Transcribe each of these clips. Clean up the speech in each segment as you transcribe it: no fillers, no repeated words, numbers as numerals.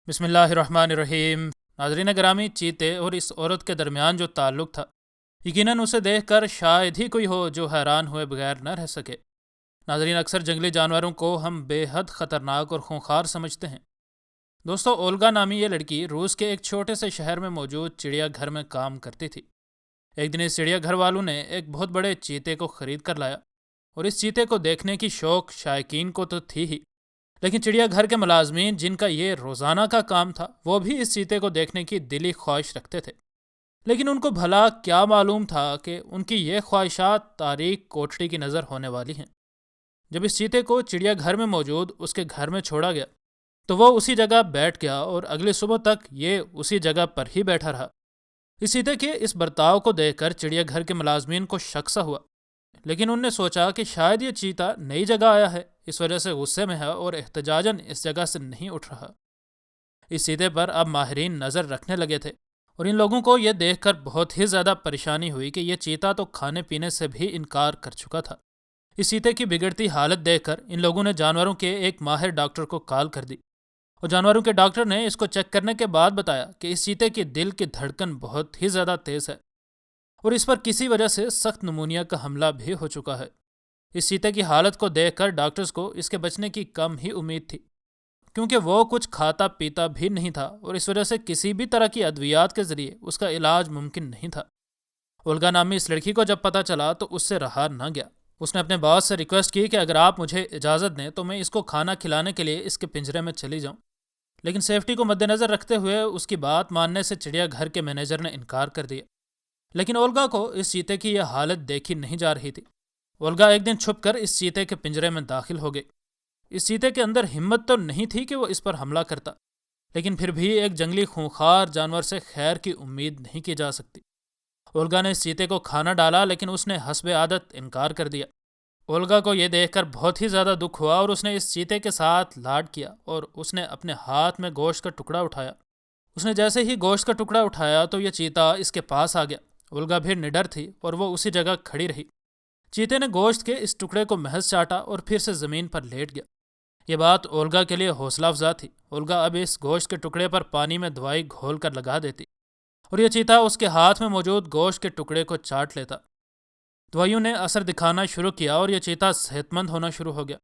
بسم اللہ الرحمن الرحیم۔ ناظرین گرامی، چیتے اور اس عورت کے درمیان جو تعلق تھا، یقیناً اسے دیکھ کر شاید ہی کوئی ہو جو حیران ہوئے بغیر نہ رہ سکے۔ ناظرین، اکثر جنگلی جانوروں کو ہم بے حد خطرناک اور خونخوار سمجھتے ہیں۔ دوستو، اولگا نامی یہ لڑکی روس کے ایک چھوٹے سے شہر میں موجود چڑیا گھر میں کام کرتی تھی۔ ایک دن اس چڑیا گھر والوں نے ایک بہت بڑے چیتے کو خرید کر لایا، اور اس چیتے کو دیکھنے کی شوق شائقین کو تو تھی ہی، لیکن چڑیا گھر کے ملازمین جن کا یہ روزانہ کا کام تھا، وہ بھی اس چیتے کو دیکھنے کی دلی خواہش رکھتے تھے۔ لیکن ان کو بھلا کیا معلوم تھا کہ ان کی یہ خواہشات تاریک کوٹڑی کی نظر ہونے والی ہیں۔ جب اس چیتے کو چڑیا گھر میں موجود اس کے گھر میں چھوڑا گیا تو وہ اسی جگہ بیٹھ گیا، اور اگلی صبح تک یہ اسی جگہ پر ہی بیٹھا رہا۔ اس چیتے کے اس برتاؤ کو دیکھ کر چڑیا گھر کے ملازمین کو شک سا ہوا، لیکن انہوں نے سوچا کہ شاید یہ چیتا نئی جگہ آیا ہے، اس وجہ سے غصے میں ہے اور احتجاجاً اس جگہ سے نہیں اٹھ رہا۔ اس چیتے پر اب ماہرین نظر رکھنے لگے تھے، اور ان لوگوں کو یہ دیکھ کر بہت ہی زیادہ پریشانی ہوئی کہ یہ چیتا تو کھانے پینے سے بھی انکار کر چکا تھا۔ اس چیتے کی بگڑتی حالت دیکھ کر ان لوگوں نے جانوروں کے ایک ماہر ڈاکٹر کو کال کر دی، اور جانوروں کے ڈاکٹر نے اس کو چیک کرنے کے بعد بتایا کہ اس چیتے کی دل کی دھڑکن بہت ہی زیادہ تیز ہے، اور اس پر کسی وجہ سے سخت نمونیا کا حملہ بھی ہو چکا ہے۔ اس چیتے کی حالت کو دیکھ کر ڈاکٹرز کو اس کے بچنے کی کم ہی امید تھی، کیونکہ وہ کچھ کھاتا پیتا بھی نہیں تھا، اور اس وجہ سے کسی بھی طرح کی ادویات کے ذریعے اس کا علاج ممکن نہیں تھا۔ اولگا نامی اس لڑکی کو جب پتہ چلا تو اس سے رہا نہ گیا۔ اس نے اپنے باس سے ریکویسٹ کی کہ اگر آپ مجھے اجازت دیں تو میں اس کو کھانا کھلانے کے لیے اس کے پنجرے میں چلی جاؤں، لیکن سیفٹی کو مد نظر رکھتے ہوئے اس کی بات ماننے سے چڑیا گھر کے مینیجر نے انکار کر دیا۔ لیکن اولگا کو اس چیتے کی یہ حالت دیکھی نہیں جا رہی تھی۔ اولگا ایک دن چھپ کر اس چیتے کے پنجرے میں داخل ہو گئی۔ اس چیتے کے اندر ہمت تو نہیں تھی کہ وہ اس پر حملہ کرتا، لیکن پھر بھی ایک جنگلی خونخوار جانور سے خیر کی امید نہیں کی جا سکتی۔ اولگا نے اس چیتے کو کھانا ڈالا، لیکن اس نے حسب عادت انکار کر دیا۔ اولگا کو یہ دیکھ کر بہت ہی زیادہ دکھ ہوا، اور اس نے اس چیتے کے ساتھ لاڈ کیا، اور اس نے اپنے ہاتھ میں گوشت کا ٹکڑا اٹھایا۔ اس نے جیسے ہی گوشت کا ٹکڑا اٹھایا تو یہ چیتا اس کے پاس آ گیا۔ اولگا بھی نڈر تھی اور وہ اسی جگہ کھڑی رہی۔ چیتے نے گوشت کے اس ٹکڑے کو محض چاٹا اور پھر سے زمین پر لیٹ گیا۔ یہ بات اولگا کے لیے حوصلہ افزا تھی۔ اولگا اب اس گوشت کے ٹکڑے پر پانی میں دوائی گھول کر لگا دیتی، اور یہ چیتا اس کے ہاتھ میں موجود گوشت کے ٹکڑے کو چاٹ لیتا۔ دوائیوں نے اثر دکھانا شروع کیا اور یہ چیتا صحت مند ہونا شروع ہو گیا۔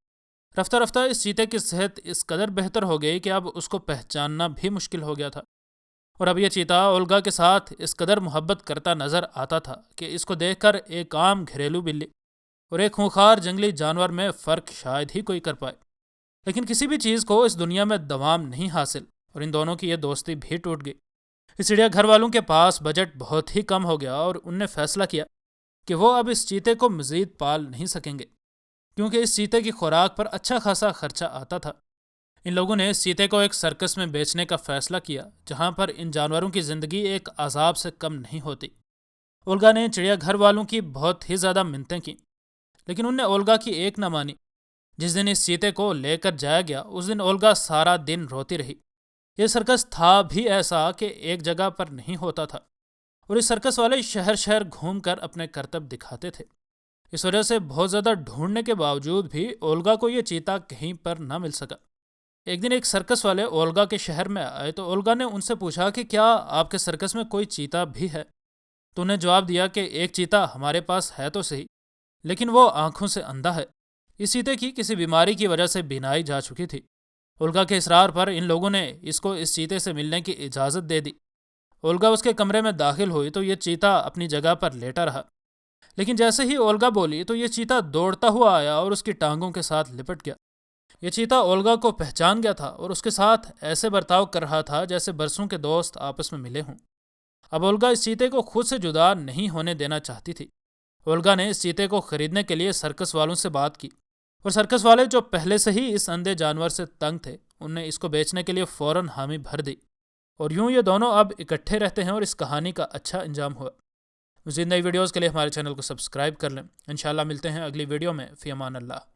رفتہ رفتہ اس چیتے کی صحت اس قدر بہتر ہو گئی کہ اب اس کو پہچاننا بھی مشکل ہو گیا تھا، اور اب یہ چیتا اولگا کے ساتھ اس قدر محبت کرتا نظر آتا تھا کہ اس کو دیکھ کر ایک عام گھریلو بلی اور ایک خونخوار جنگلی جانور میں فرق شاید ہی کوئی کر پائے۔ لیکن کسی بھی چیز کو اس دنیا میں دوام نہیں حاصل، اور ان دونوں کی یہ دوستی بھی ٹوٹ گئی۔ اس چڑیا گھر والوں کے پاس بجٹ بہت ہی کم ہو گیا، اور ان نے فیصلہ کیا کہ وہ اب اس چیتے کو مزید پال نہیں سکیں گے، کیونکہ اس چیتے کی خوراک پر اچھا خاصا خرچہ آتا تھا۔ ان لوگوں نے اس چیتے کو ایک سرکس میں بیچنے کا فیصلہ کیا، جہاں پر ان جانوروں کی زندگی ایک عذاب سے کم نہیں ہوتی۔ اولگا نے چڑیا گھر والوں کی بہت ہی زیادہ منتیں کی، لیکن ان نے اولگا کی ایک نہ مانی۔ جس دن اس چیتے کو لے کر جایا گیا اس دن اولگا سارا دن روتی رہی۔ یہ سرکس تھا بھی ایسا کہ ایک جگہ پر نہیں ہوتا تھا، اور اس سرکس والے شہر شہر گھوم کر اپنے کرتب دکھاتے تھے۔ اس وجہ سے بہت زیادہ ڈھونڈنے کے باوجود بھی اولگا کو یہ چیتا کہیں پر نہ مل سکا۔ ایک دن ایک سرکس والے اولگا کے شہر میں آئے تو اولگا نے ان سے پوچھا کہ کیا آپ کے سرکس میں کوئی چیتا بھی ہے؟ تو انہیں جواب دیا کہ ایک چیتا ہمارے پاس ہے تو صحیح، لیکن وہ آنکھوں سے اندھا ہے۔ اس چیتے کی کسی بیماری کی وجہ سے بینائی جا چکی تھی۔ اولگا کے اصرار پر ان لوگوں نے اس کو اس چیتے سے ملنے کی اجازت دے دی۔ اولگا اس کے کمرے میں داخل ہوئی تو یہ چیتا اپنی جگہ پر لیٹا رہا، لیکن جیسے ہی اولگا بولی تو یہ چیتا دوڑتا ہوا آیا اور اس کی ٹانگوں کے ساتھ لپٹ گیا۔ یہ چیتا اولگا کو پہچان گیا تھا اور اس کے ساتھ ایسے برتاؤ کر رہا تھا جیسے برسوں کے دوست آپس میں ملے ہوں۔ اب اولگا اس چیتے کو خود سے جدا نہیں ہونے دینا چاہتی تھی۔ اولگا نے اس چیتے کو خریدنے کے لیے سرکس والوں سے بات کی، اور سرکس والے جو پہلے سے ہی اس اندھے جانور سے تنگ تھے ان نے اس کو بیچنے کے لیے فوراً حامی بھر دی، اور یوں یہ دونوں اب اکٹھے رہتے ہیں اور اس کہانی کا اچھا انجام ہوا۔ مزید نئی ویڈیوز کے لیے ہمارے چینل کو سبسکرائب کر لیں۔ انشاءاللہ ملتے ہیں اگلی ویڈیو میں۔ فی امان اللہ۔